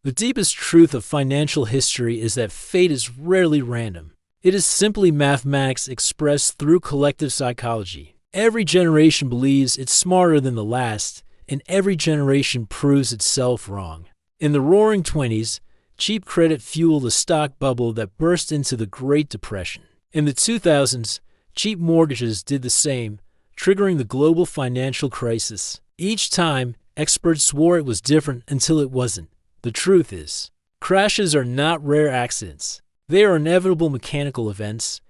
The deepest truth of financial history is that fate is rarely random. It is simply mathematics expressed through collective psychology. Every generation believes it's smarter than the last, and every generation proves itself wrong. In the Roaring '20s, cheap credit fueled a stock bubble that burst into the Great Depression. In the 2000s, cheap mortgages did the same, triggering the global financial crisis. Each time, experts swore it was different until it wasn't. The truth is, crashes are not rare accidents. They are inevitable mechanical events.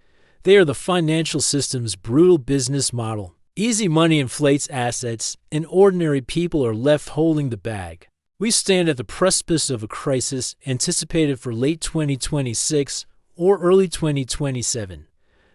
They are the financial system's brutal business model. Easy money inflates assets, and ordinary people are left holding the bag. We stand at the precipice of a crisis anticipated for late 2026 or early 2027.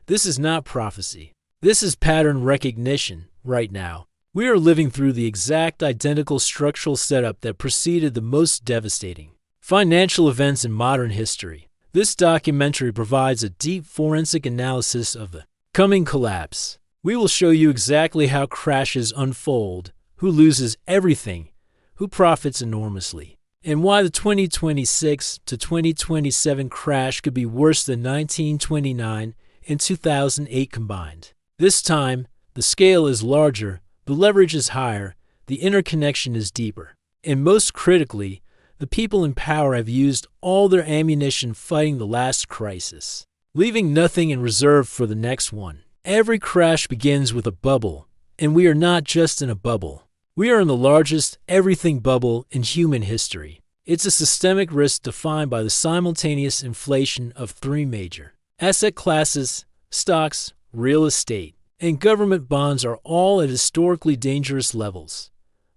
This is not prophecy. This is pattern recognition right now. We are living through the exact identical structural setup that preceded the most devastating financial events in modern history. This documentary provides a deep forensic analysis of the coming collapse. We will show you exactly how crashes unfold, who loses everything, who profits enormously, and why the 2026 to 2027 crash could be worse than 1929 and 2008 combined. This time, the scale is larger, the leverage is higher, the interconnection is deeper, and most critically, the people in power have used all their ammunition fighting the last crisis, leaving nothing in reserve for the next one. Every crash begins with a bubble, and we are not just in a bubble. We are in the largest everything bubble in human history. It's a systemic risk defined by the simultaneous inflation of three major asset classes: stocks, real estate, and government bonds are all at historically dangerous levels.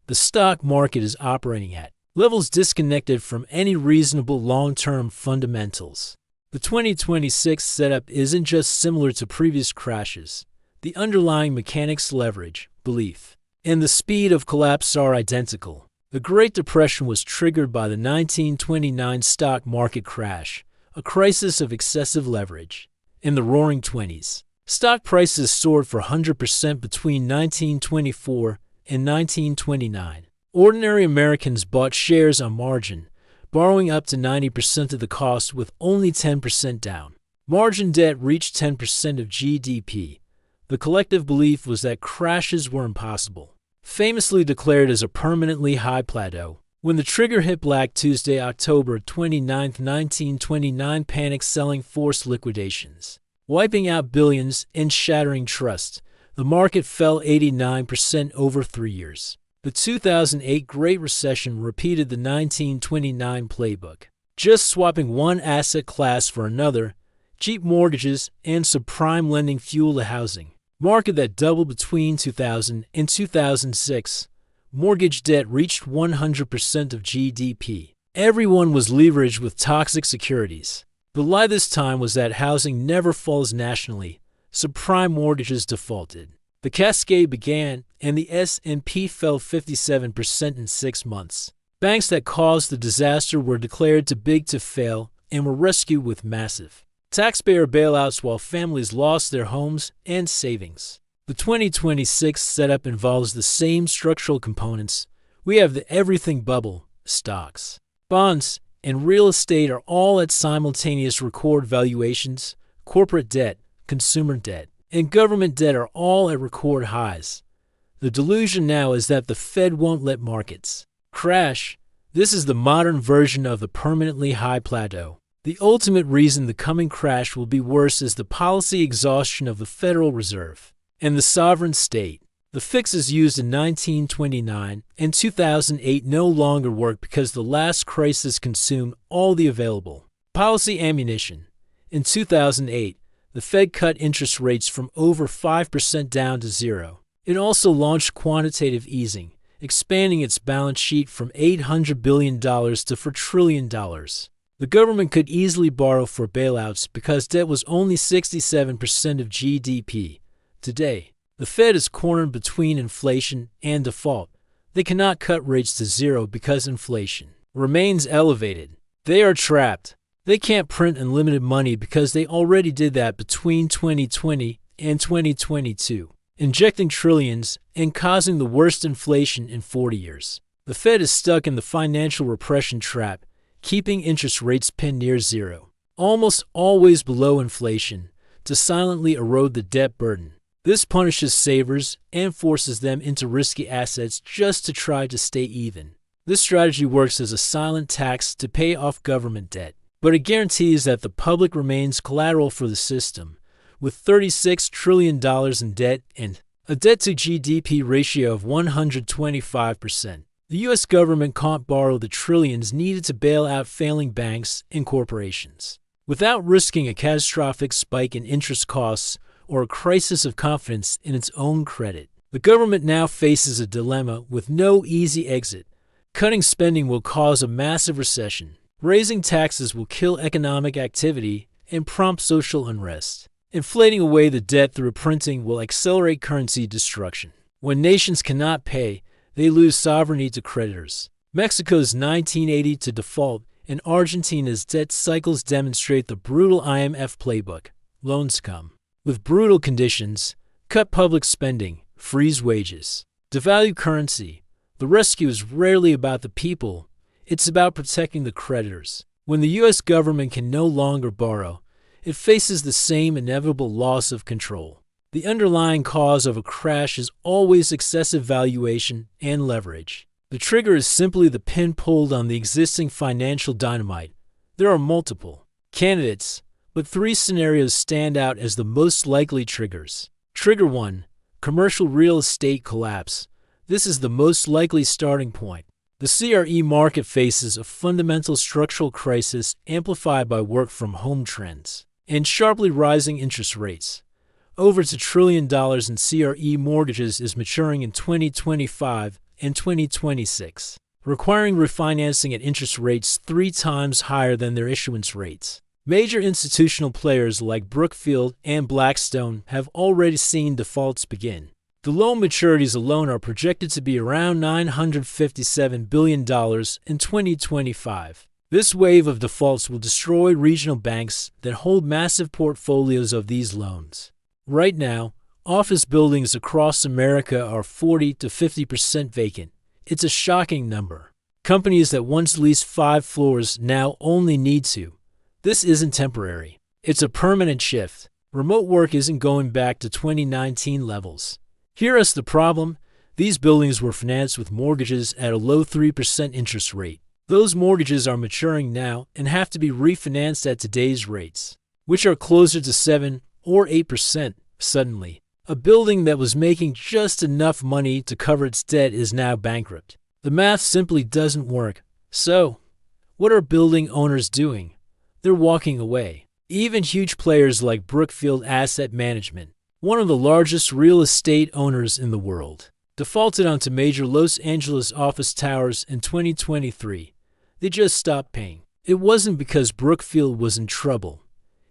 The stock market is operating at levels disconnected from any reasonable long-term fundamentals. The 2026 setup isn't just similar to previous crashes. The underlying mechanics, leverage, belief, and the speed of collapse are identical. The Great Depression was triggered by the 1929 stock market crash, a crisis of excessive leverage. In the Roaring '20s, stock prices soared for 100% between 1924 and 1929. Ordinary Americans bought shares on margin, borrowing up to 90% of the cost with only 10% down. Margin debt reached 10% of GDP. The collective belief was that crashes were impossible, famously declared as a permanently high plateau. When the trigger hit Black Tuesday, October 29, 1929, panic selling forced liquidations, wiping out billions and shattering trust. The market fell 89% over 3 years. The 2008 Great Recession repeated the 1929 playbook, just swapping one asset class for another. Cheap mortgages and subprime lending fueled a housing market that doubled between 2000 and 2006. Mortgage debt reached 100% of GDP. Everyone was leveraged with toxic securities. The lie this time was that housing never falls nationally. Subprime mortgages defaulted. The cascade began, and the S&P fell 57% in 6 months. Banks that caused the disaster were declared too big to fail and were rescued with massive taxpayer bailouts while families lost their homes and savings. The 2026 setup involves the same structural components. We have the everything bubble. Stocks, bonds, and real estate are all at simultaneous record valuations. Corporate debt, consumer debt, and government debt are all at record highs. The delusion now is that the Fed won't let markets crash. This is the modern version of the permanently high plateau. The ultimate reason the coming crash will be worse is the policy exhaustion of the Federal Reserve and the sovereign state. The fixes used in 1929 and 2008 no longer work because the last crisis consumed all the available policy ammunition. In 2008, the Fed cut interest rates from over 5% down to zero. It also launched quantitative easing, expanding its balance sheet from $800 billion to $4 trillion. The government could easily borrow for bailouts because debt was only 67% of GDP. Today, the Fed is cornered between inflation and default. They cannot cut rates to zero because inflation remains elevated. They are trapped. They can't print unlimited money because they already did that between 2020 and 2022, injecting trillions and causing the worst inflation in 40 years. The Fed is stuck in the financial repression trap. keeping interest rates pinned near zero, almost always below inflation, to silently erode the debt burden. This punishes savers and forces them into risky assets just to try to stay even. This strategy works as a silent tax to pay off government debt, but it guarantees that the public remains collateral for the system. With $36 trillion in debt and a debt-to-GDP ratio of 125%, the U.S. government can't borrow the trillions needed to bail out failing banks and corporations. Without risking a catastrophic spike in interest costs or a crisis of confidence in its own credit, the government now faces a dilemma with no easy exit. Cutting spending will cause a massive recession. Raising taxes will kill economic activity and prompt social unrest. Inflating away the debt through printing will accelerate currency destruction. When nations cannot pay, they lose sovereignty to creditors. Mexico's 1980 to default and Argentina's debt cycles demonstrate the brutal IMF playbook. Loans come with brutal conditions: cut public spending, freeze wages, devalue currency. The rescue is rarely about the people, it's about protecting the creditors. When the U.S. government can no longer borrow, it faces the same inevitable loss of control. The underlying cause of a crash is always excessive valuation and leverage. The trigger is simply the pin pulled on the existing financial dynamite. There are multiple candidates, but three scenarios stand out as the most likely triggers. Trigger 1: commercial real estate collapse. This is the most likely starting point. The CRE market faces a fundamental structural crisis amplified by work-from-home trends and sharply rising interest rates. Over $1 trillion in CRE mortgages is maturing in 2025 and 2026, requiring refinancing at interest rates 3 times higher than their issuance rates. Major institutional players like Brookfield and Blackstone have already seen defaults begin. The loan maturities alone are projected to be around $957 billion in 2025. This wave of defaults will destroy regional banks that hold massive portfolios of these loans. Right now, office buildings across America are 40 to 50% vacant. It's a shocking number. Companies that once leased 5 floors now only need 2. This isn't temporary. It's a permanent shift. Remote work isn't going back to 2019 levels. Here is the problem: these buildings were financed with mortgages at a low 3% interest rate. Those mortgages are maturing now and have to be refinanced at today's rates, which are closer to 7 or 8%. Suddenly, a building that was making just enough money to cover its debt is now bankrupt. The math simply doesn't work. So, what are building owners doing? They're walking away. Even huge players like Brookfield Asset Management, one of the largest real estate owners in the world, defaulted onto major Los Angeles office towers in 2023. They just stopped paying. It wasn't because Brookfield was in trouble.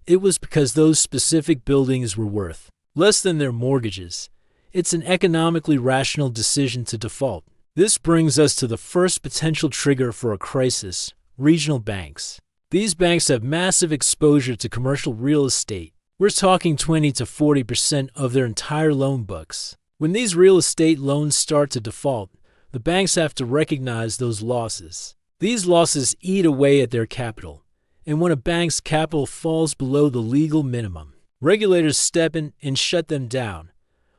It was because those specific buildings were worth less than their mortgages. It's an economically rational decision to default. This brings us to the first potential trigger for a crisis: regional banks. These banks have massive exposure to commercial real estate. We're talking 20 to 40% of their entire loan books. When these real estate loans start to default, the banks have to recognize those losses. These losses eat away at their capital, and when a bank's capital falls below the legal minimum, regulators step in and shut them down.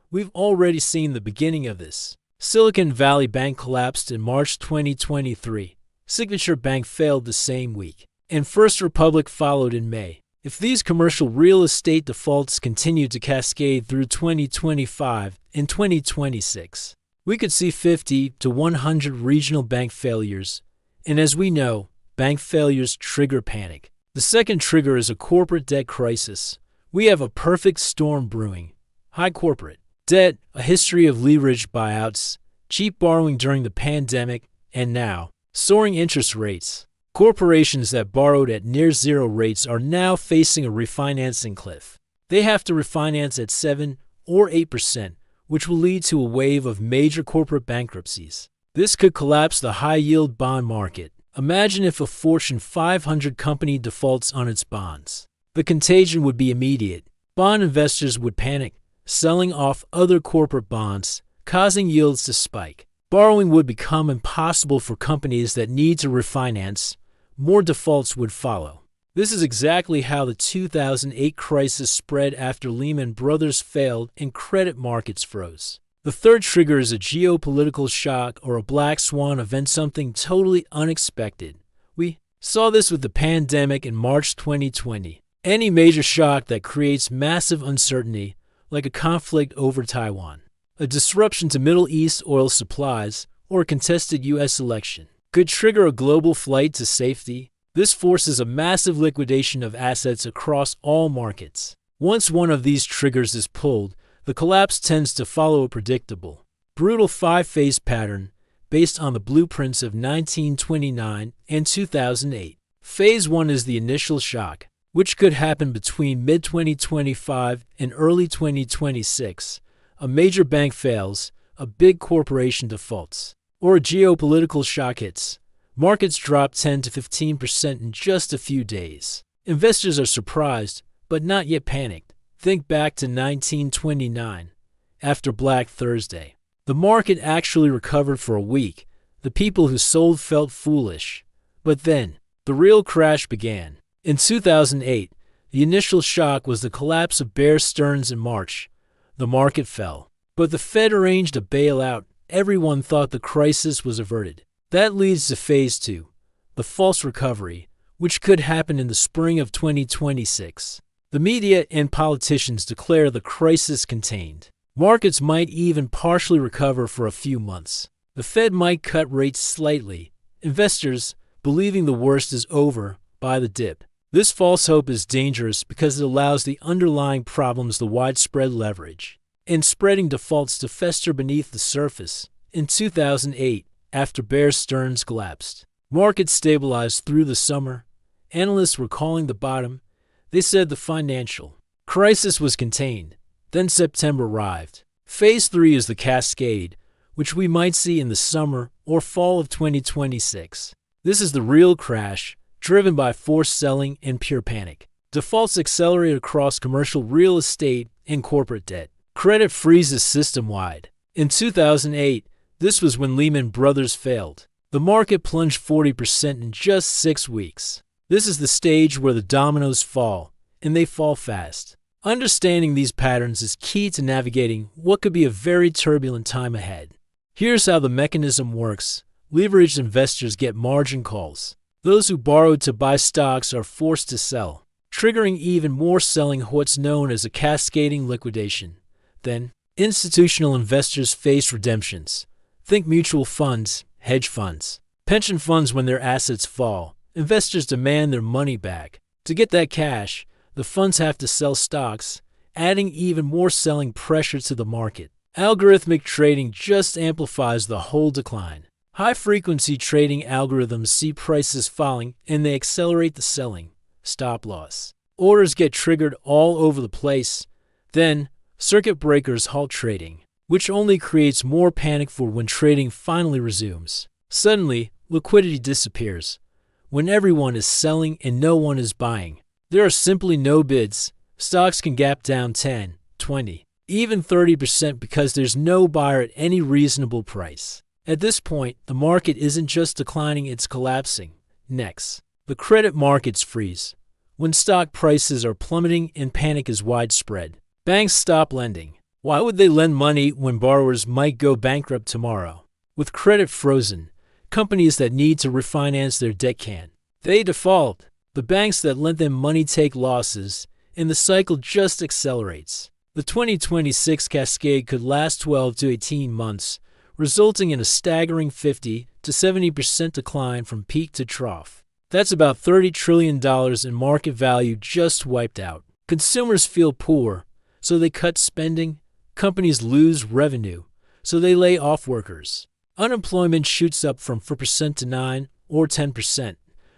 We've already seen the beginning of this. Silicon Valley Bank collapsed in March 2023. Signature Bank failed the same week, and First Republic followed in May. If these commercial real estate defaults continue to cascade through 2025 and 2026, we could see 50 to 100 regional bank failures. And as we know, bank failures trigger panic. The second trigger is a corporate debt crisis. We have a perfect storm brewing. High corporate debt, a history of leveraged buyouts, cheap borrowing during the pandemic, and now, soaring interest rates. Corporations that borrowed at near zero rates are now facing a refinancing cliff. They have to refinance at 7 or 8%, which will lead to a wave of major corporate bankruptcies. This could collapse the high-yield bond market. Imagine if a Fortune 500 company defaults on its bonds. The contagion would be immediate. Bond investors would panic, selling off other corporate bonds, causing yields to spike. Borrowing would become impossible for companies that need to refinance. more defaults would follow. This is exactly how the 2008 crisis spread after Lehman Brothers failed and credit markets froze. The third trigger is a geopolitical shock or a black swan event, something totally unexpected. We saw this with the pandemic in March 2020. Any major shock that creates massive uncertainty, like a conflict over Taiwan, a disruption to Middle East oil supplies, or a contested U.S. election, could trigger a global flight to safety. This forces a massive liquidation of assets across all markets. Once one of these triggers is pulled, the collapse tends to follow a predictable, brutal five-phase pattern based on the blueprints of 1929 and 2008. Phase 1 is the initial shock, which could happen between mid-2025 and early 2026. A major bank fails, a big corporation defaults, or a geopolitical shock hits. Markets drop 10 to 15% in just a few days. Investors are surprised, but not yet panicked. Think back to 1929, after Black Thursday. The market actually recovered for a week. The people who sold felt foolish. But then, the real crash began. In 2008, the initial shock was the collapse of Bear Stearns in March. The market fell. But the Fed arranged a bailout. Everyone thought the crisis was averted. That leads to Phase 2, the false recovery, which could happen in the spring of 2026. The media and politicians declare the crisis contained. Markets might even partially recover for a few months. The Fed might cut rates slightly. Investors, believing the worst is over, buy the dip. This false hope is dangerous because it allows the underlying problems, the widespread leverage and spreading defaults, to fester beneath the surface. In 2008, after Bear Stearns collapsed, markets stabilized through the summer. Analysts were calling the bottom. They said the financial crisis was contained. Then September arrived. Phase 3 is the cascade, which we might see in the summer or fall of 2026. This is the real crash, driven by forced selling and pure panic. Defaults accelerate across commercial real estate and corporate debt. Credit freezes system-wide. In 2008, this was when Lehman Brothers failed. The market plunged 40% in just 6 weeks. This is the stage where the dominoes fall, and they fall fast. Understanding these patterns is key to navigating what could be a very turbulent time ahead. Here's how the mechanism works. Leveraged investors get margin calls. Those who borrowed to buy stocks are forced to sell, triggering even more selling, what's known as a cascading liquidation. Then, institutional investors face redemptions. Think mutual funds, hedge funds, pension funds. When their assets fall, investors demand their money back. To get that cash, the funds have to sell stocks, adding even more selling pressure to the market. Algorithmic trading just amplifies the whole decline. High-frequency trading algorithms see prices falling and they accelerate the selling. Stop loss orders get triggered all over the place. Then, circuit breakers halt trading, which only creates more panic for when trading finally resumes. Suddenly, liquidity disappears. When everyone is selling and no one is buying, there are simply no bids. Stocks can gap down 10, 20, even 30% because there's no buyer at any reasonable price. At this point, the market isn't just declining, it's collapsing. Next, the credit markets freeze. When stock prices are plummeting and panic is widespread, banks stop lending. Why would they lend money when borrowers might go bankrupt tomorrow? With credit frozen, companies that need to refinance their debt can't. They default. The banks that lent them money take losses, and the cycle just accelerates. The 2026 cascade could last 12 to 18 months, resulting in a staggering 50 to 70% decline from peak to trough. That's about $30 trillion in market value just wiped out. Consumers feel poor, so they cut spending. Companies lose revenue, so they lay off workers. Unemployment shoots up from 4% to 9 or 10%.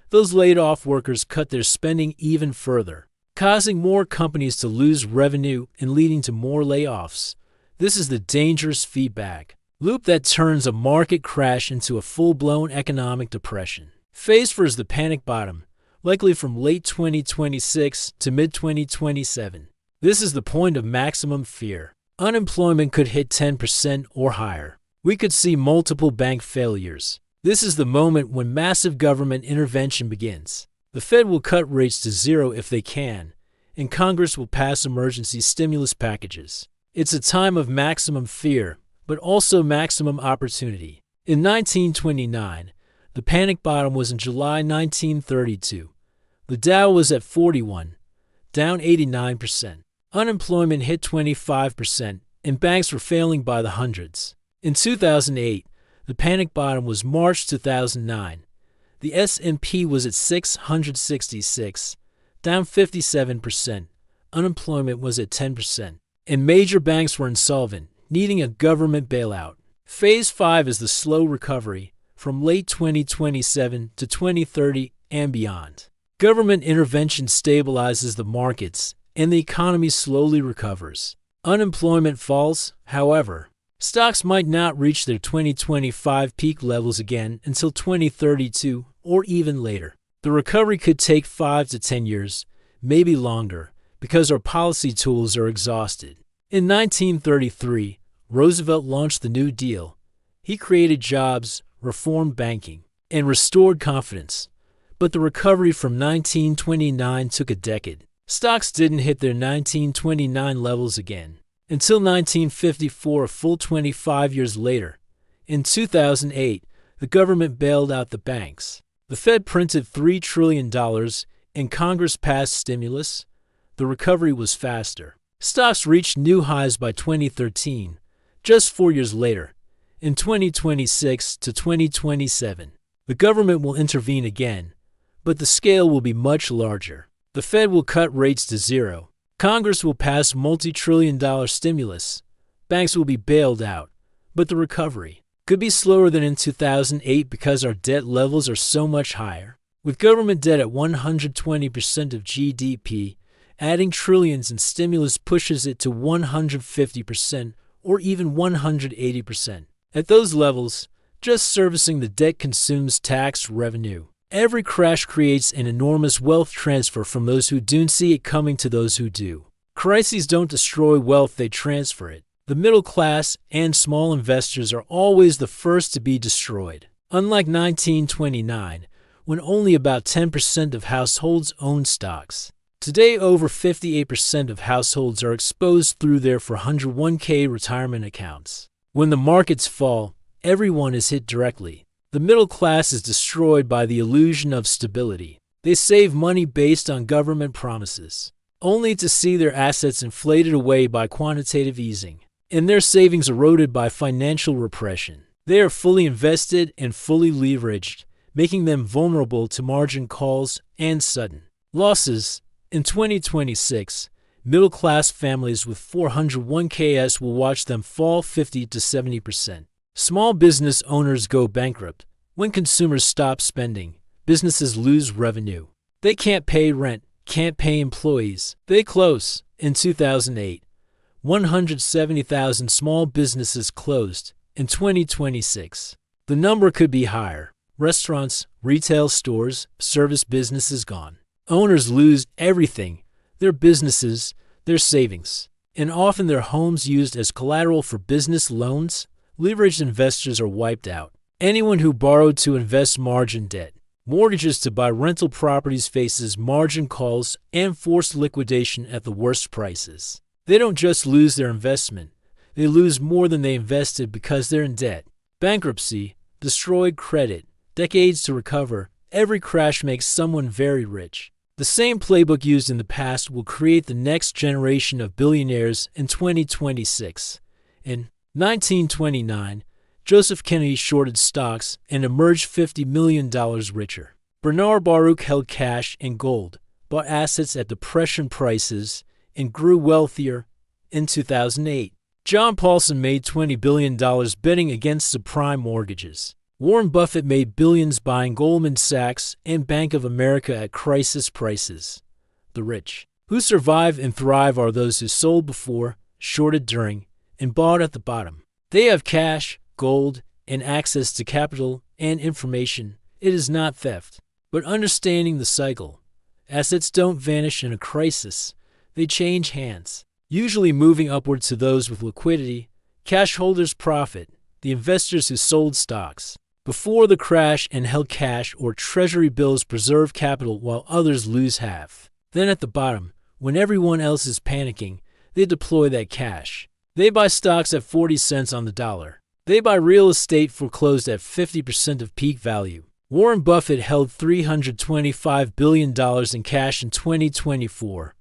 Those laid off workers cut their spending even further, causing more companies to lose revenue and leading to more layoffs. This is the dangerous feedback loop that turns a market crash into a full-blown economic depression. Phase 4 is the panic bottom, likely from late 2026 to mid-2027. This is the point of maximum fear. Unemployment could hit 10% or higher. We could see multiple bank failures. This is the moment when massive government intervention begins. The Fed will cut rates to zero if they can, and Congress will pass emergency stimulus packages. It's a time of maximum fear, but also maximum opportunity. In 1929, the panic bottom was in July 1932. The Dow was at 41, down 89%. Unemployment hit 25%, and banks were failing by the hundreds. In 2008, the panic bottom was March 2009. The S&P was at 666, down 57%. Unemployment was at 10%. And major banks were insolvent, needing a government bailout. Phase 5 is the slow recovery from late 2027 to 2030 and beyond. Government intervention stabilizes the markets, and the economy slowly recovers. Unemployment falls, however. Stocks might not reach their 2025 peak levels again until 2032 or even later. The recovery could take 5 to 10 years, maybe longer, because our policy tools are exhausted. In 1933, Roosevelt launched the New Deal. He created jobs, reformed banking, and restored confidence. But the recovery from 1929 took a decade. Stocks didn't hit their 1929 levels again until 1954, a full 25 years later. In 2008, the government bailed out the banks. The Fed printed $3 trillion, and Congress passed stimulus. The recovery was faster. Stocks reached new highs by 2013, just 4 years later. In 2026 to 2027, the government will intervene again, but the scale will be much larger. The Fed will cut rates to zero. Congress will pass multi-trillion-dollar stimulus. Banks will be bailed out, but the recovery could be slower than in 2008 because our debt levels are so much higher. With government debt at 120% of GDP, adding trillions in stimulus pushes it to 150% or even 180%. At those levels, just servicing the debt consumes tax revenue. Every crash creates an enormous wealth transfer from those who don't see it coming to those who do. Crises don't destroy wealth, they transfer it. The middle class and small investors are always the first to be destroyed. Unlike 1929, when only about 10% of households own stocks. Today, over 58% of households are exposed through their 401k retirement accounts. When the markets fall, everyone is hit directly. The middle class is destroyed by the illusion of stability. They save money based on government promises, only to see their assets inflated away by quantitative easing, and their savings eroded by financial repression. They are fully invested and fully leveraged, making them vulnerable to margin calls and sudden losses. In 2026, middle-class families with 401ks will watch them fall 50 to 70%. Small business owners go bankrupt. When consumers stop spending, businesses lose revenue. They can't pay rent, can't pay employees. They close. In 2008, 170,000 small businesses closed. In 2026, the number could be higher. Restaurants, retail stores, service businesses gone. Owners lose everything, their businesses, their savings, and often their homes used as collateral for business loans. Leveraged investors are wiped out. Anyone who borrowed to invest margin debt, mortgages to buy rental properties faces margin calls and forced liquidation at the worst prices. They don't just lose their investment, they lose more than they invested because they're in debt. Bankruptcy, destroyed credit, decades to recover. Every crash makes someone very rich. The same playbook used in the past will create the next generation of billionaires in 2026. In 1929, Joseph Kennedy shorted stocks and emerged $50 million richer. Bernard Baruch held cash and gold, bought assets at depression prices, and grew wealthier. In 2008, John Paulson made $20 billion betting against subprime mortgages. Warren Buffett made billions buying Goldman Sachs and Bank of America at crisis prices. The rich who survive and thrive are those who sold before, shorted during, and bought at the bottom. They have cash, gold, and access to capital and information. It is not theft, but understanding the cycle. Assets don't vanish in a crisis. They change hands, usually moving upward to those with liquidity. Cash holders profit, the investors who sold stocks. before the crash and held cash or treasury bills preserve capital while others lose half. Then at the bottom, when everyone else is panicking, they deploy that cash. They buy stocks at 40 cents on the dollar. They buy real estate foreclosed at 50% of peak value. Warren Buffett held $325 billion in cash in 2024.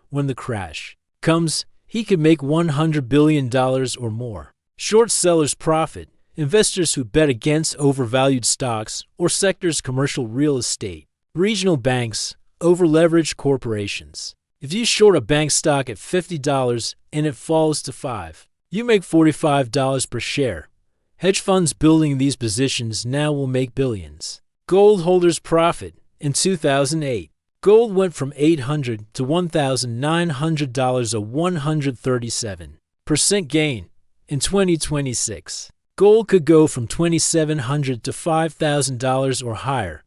When the crash comes, he could make $100 billion or more. Short sellers profit. Investors who bet against overvalued stocks or sectors, commercial real estate, regional banks, over-leveraged corporations. If you short a bank stock at $50 and it falls to $5, you make $45 per share. Hedge funds building these positions now will make billions. Gold holders profit. In 2008, gold went from $800 to $1,900, a 137% gain. In 2026, gold could go from $2,700 to $5,000 or higher,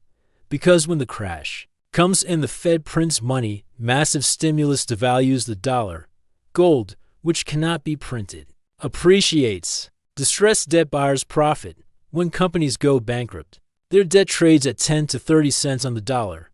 because when the crash comes and the Fed prints money, massive stimulus devalues the dollar. Gold, which cannot be printed, appreciates. Distressed debt buyers profit. When companies go bankrupt, their debt trades at 10 to 30 cents on the dollar.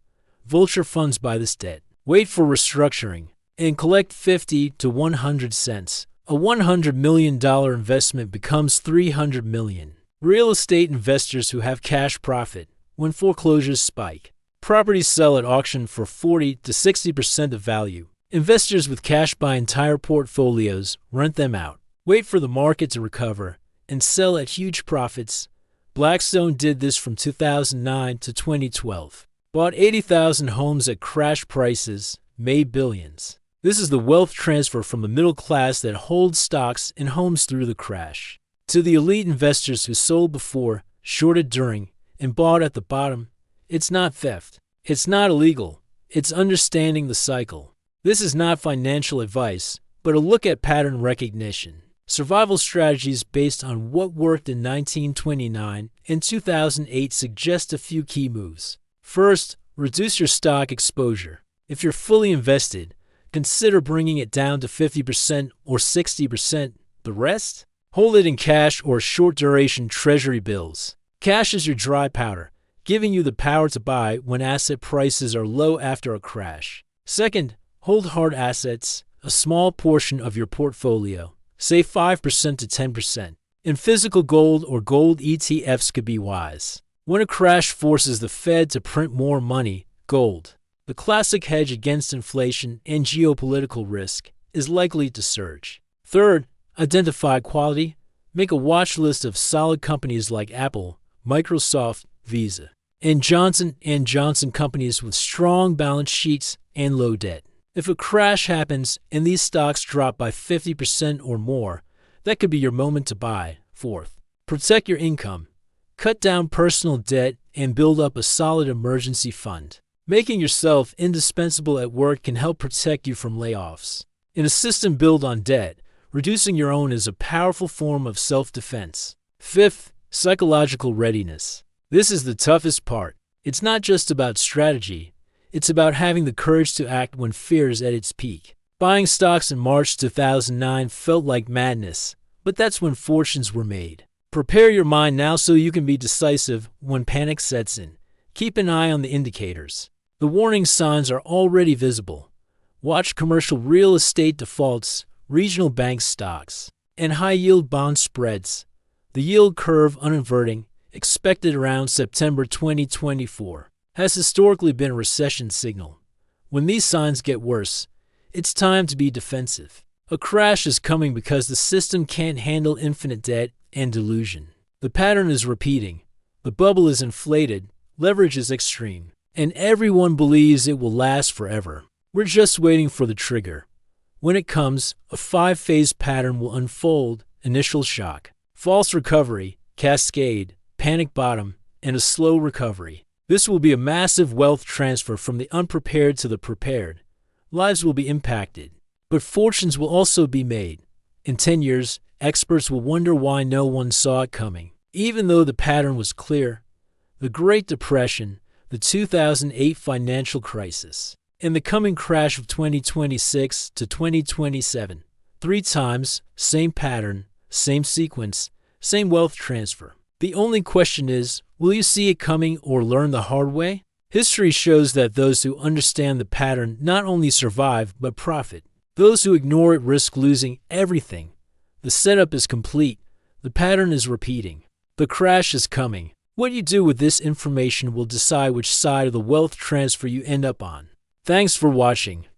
Vulture funds buy this debt, wait for restructuring, and collect 50 to 100 cents. A $100 million investment becomes $300 million. Real estate investors who have cash profit. When foreclosures spike, properties sell at auction for 40 to 60% of value. Investors with cash buy entire portfolios, rent them out, wait for the market to recover, and sell at huge profits. Blackstone did this from 2009 to 2012. Bought 80,000 homes at crash prices, made billions. This is the wealth transfer from the middle class that holds stocks and homes through the crash to the elite investors who sold before, shorted during, and bought at the bottom. It's not theft. It's not illegal. It's understanding the cycle. This is not financial advice, but a look at pattern recognition. Survival strategies based on what worked in 1929 and 2008 suggest a few key moves. First, reduce your stock exposure. If you're fully invested, consider bringing it down to 50% or 60%. The rest? Hold it in cash or short-duration treasury bills. Cash is your dry powder, giving you the power to buy when asset prices are low after a crash. Second, hold hard assets, a small portion of your portfolio, say 5% to 10%. In physical gold or gold ETFs could be wise. When a crash forces the Fed to print more money, gold, the classic hedge against inflation and geopolitical risk, is likely to surge. Third, identify quality. Make a watch list of solid companies like Apple, Microsoft, Visa, and Johnson & Johnson, companies with strong balance sheets and low debt. If a crash happens and these stocks drop by 50% or more, that could be your moment to buy. Fourth, protect your income. Cut down personal debt and build up a solid emergency fund. Making yourself indispensable at work can help protect you from layoffs. In a system built on debt, reducing your own is a powerful form of self-defense. Fifth, psychological readiness. This is the toughest part. It's not just about strategy. It's about having the courage to act when fear is at its peak. Buying stocks in March 2009 felt like madness, but that's when fortunes were made. Prepare your mind now so you can be decisive when panic sets in. Keep an eye on the indicators. The warning signs are already visible. Watch commercial real estate defaults, regional bank stocks, and high-yield bond spreads. The yield curve uninverting, expected around September 2024, has historically been a recession signal. When these signs get worse, it's time to be defensive. A crash is coming because the system can't handle infinite debt and delusion. The pattern is repeating. The bubble is inflated, leverage is extreme, and everyone believes it will last forever. We're just waiting for the trigger. When it comes, a 5-phase pattern will unfold: initial shock, false recovery, cascade, panic bottom, and a slow recovery. This will be a massive wealth transfer from the unprepared to the prepared. Lives will be impacted, but fortunes will also be made. In 10 years, experts will wonder why no one saw it coming. Even though the pattern was clear: the Great Depression, the 2008 financial crisis, and the coming crash of 2026 to 2027. 3 times, same pattern, same sequence, same wealth transfer. The only question is, will you see it coming or learn the hard way? History shows that those who understand the pattern not only survive, but profit. Those who ignore it risk losing everything. The setup is complete. The pattern is repeating. The crash is coming. What you do with this information will decide which side of the wealth transfer you end up on. Thanks for watching.